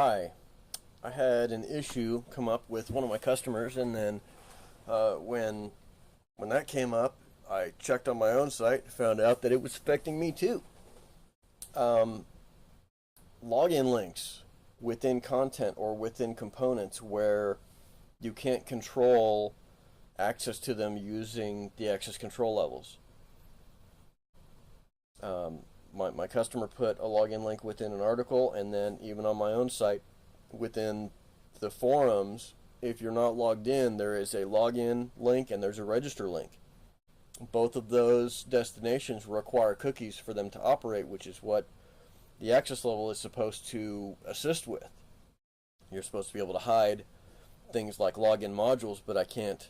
Hi, I had an issue come up with one of my customers, and then when that came up, I checked on my own site, found out that it was affecting me too. Um, Login links within content or within components where you can't control access to them using the access control levels. My customer put a login link within an article, and then even on my own site, within the forums, if you're not logged in, there is a login link and there's a register link. Both of those destinations require cookies for them to operate, which is what the access level is supposed to assist with. You're supposed to be able to hide things like login modules, but I can't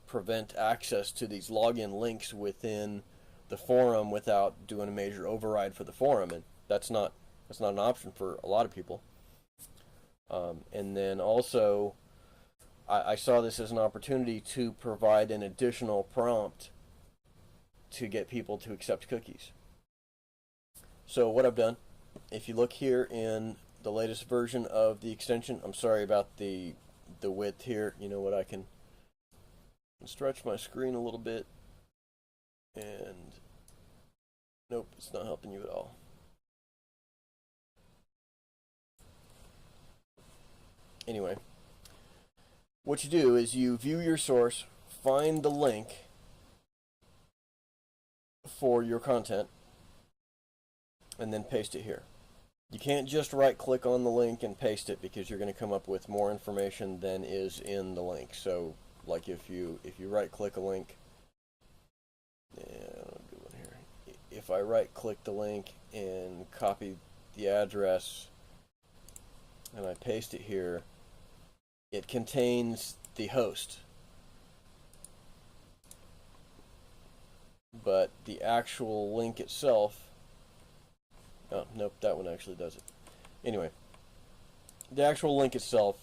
prevent access to these login links within the forum without doing a major override for the forum, and that's not an option for a lot of people. And then also, I saw this as an opportunity to provide an additional prompt to get people to accept cookies. So what I've done, if you look here in the latest version of the extension, I'm sorry about the width here. You know what, I can stretch my screen a little bit, and nope, it's not helping you at all. Anyway, what you do is you view your source, find the link for your content, and then paste it here. You can't just right click on the link and paste it, because you're going to come up with more information than is in the link. So like if you right click a link, good one here. If I right click the link and copy the address and I paste it here, it contains the host, but the actual link itself, oh nope, that one actually does it. Anyway, the actual link itself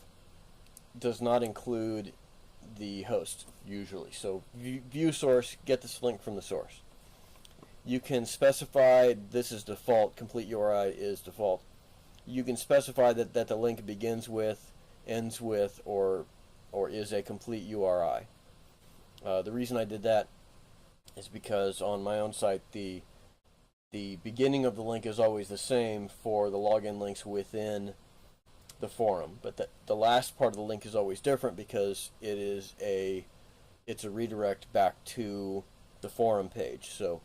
does not include the host usually. So view source, get this link from the source. You can specify this is default, complete URI is default. You can specify that the link begins with, ends with, or is a complete URI. The reason I did that is because on my own site, the beginning of the link is always the same for the login links within the forum, but the last part of the link is always different, because it's a redirect back to the forum page. So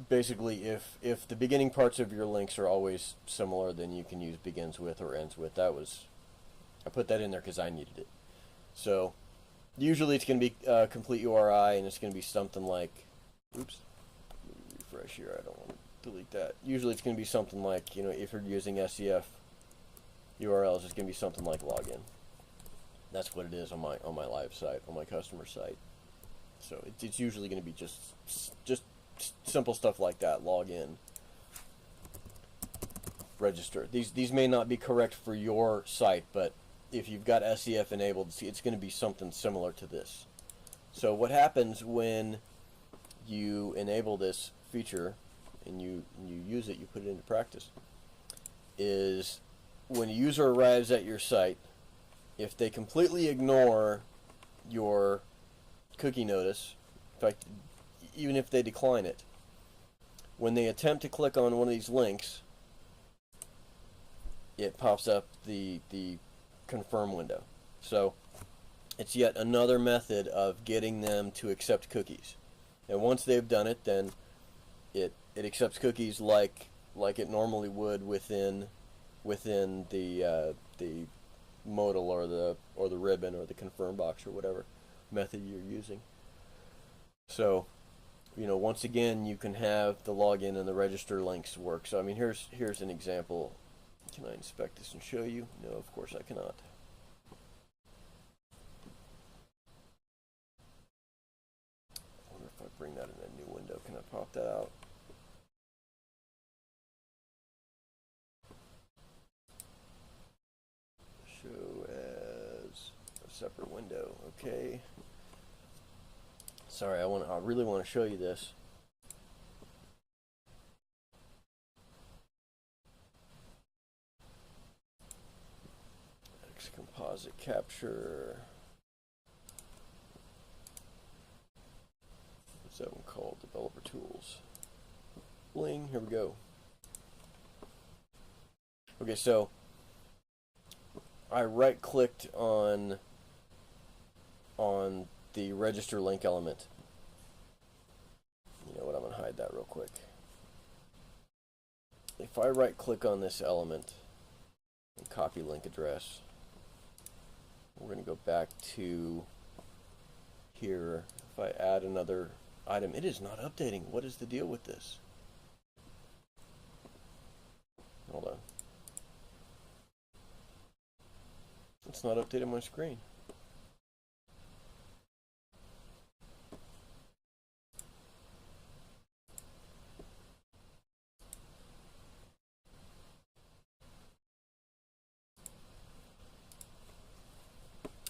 basically, if the beginning parts of your links are always similar, then you can use begins with or ends with. I put that in there because I needed it. So usually it's going to be complete URI, and it's going to be something like, oops, let me refresh here, I don't want to delete that. Usually it's going to be something like, if you're using SCF URLs, it's going to be something like login. That's what it is on my live site, on my customer site. So it's usually going to be just simple stuff like that: login, register. These may not be correct for your site, but if you've got SCF enabled, it's going to be something similar to this. So what happens when you enable this feature and you use it, you put it into practice, is when a user arrives at your site, if they completely ignore your cookie notice, in fact, even if they decline it, when they attempt to click on one of these links, it pops up the confirm window. So it's yet another method of getting them to accept cookies. And once they've done it, then it accepts cookies like it normally would within the modal or the ribbon or the confirm box or whatever method you're using. So once again, you can have the login and the register links work. So I mean, here's an example. Can I inspect this and show you? No, of course I cannot. I wonder if I bring that in a new window, can I pop that out? Show as a separate window. Okay. Sorry, I really want to show you this. Box composite capture. What's that one called? Developer tools. Bling. Here we go. Okay, so I right-clicked on the register link element. You know what? I'm gonna hide that real quick. If I right-click on this element and copy link address, we're going to go back to here. If I add another item, it is not updating. What is the deal with this? Hold on. It's not updating my screen.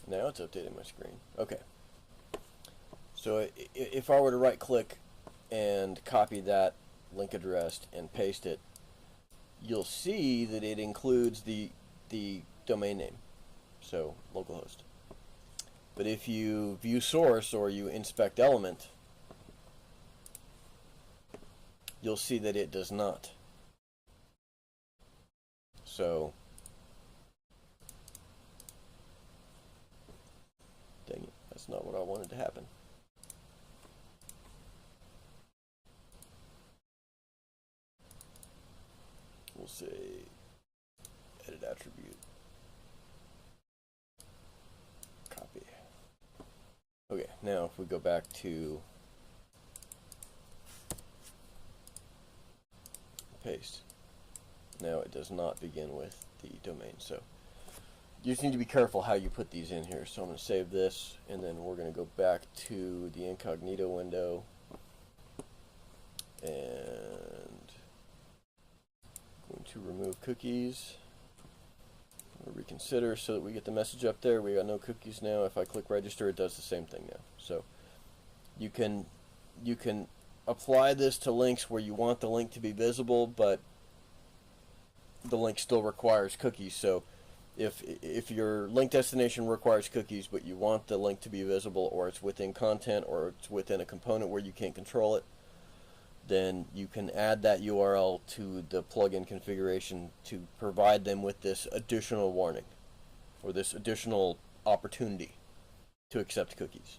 Now it's updating my screen. Okay. So if I were to right click and copy that link address and paste it, you'll see that it includes the domain name, so localhost. But if you view source or you inspect element, you'll see that it does not. So dang it, that's not what I wanted to happen. We'll say edit attribute, copy. Okay, now if we go back to paste, now it does not begin with the domain. So you just need to be careful how you put these in here. So I'm going to save this, and then we're going to go back to the incognito window and going to remove cookies. We'll reconsider so that we get the message up there. We got no cookies now. If I click register, it does the same thing now. So you can apply this to links where you want the link to be visible, but the link still requires cookies. So if your link destination requires cookies, but you want the link to be visible, or it's within content, or it's within a component where you can't control it, then you can add that URL to the plugin configuration to provide them with this additional warning, or this additional opportunity to accept cookies.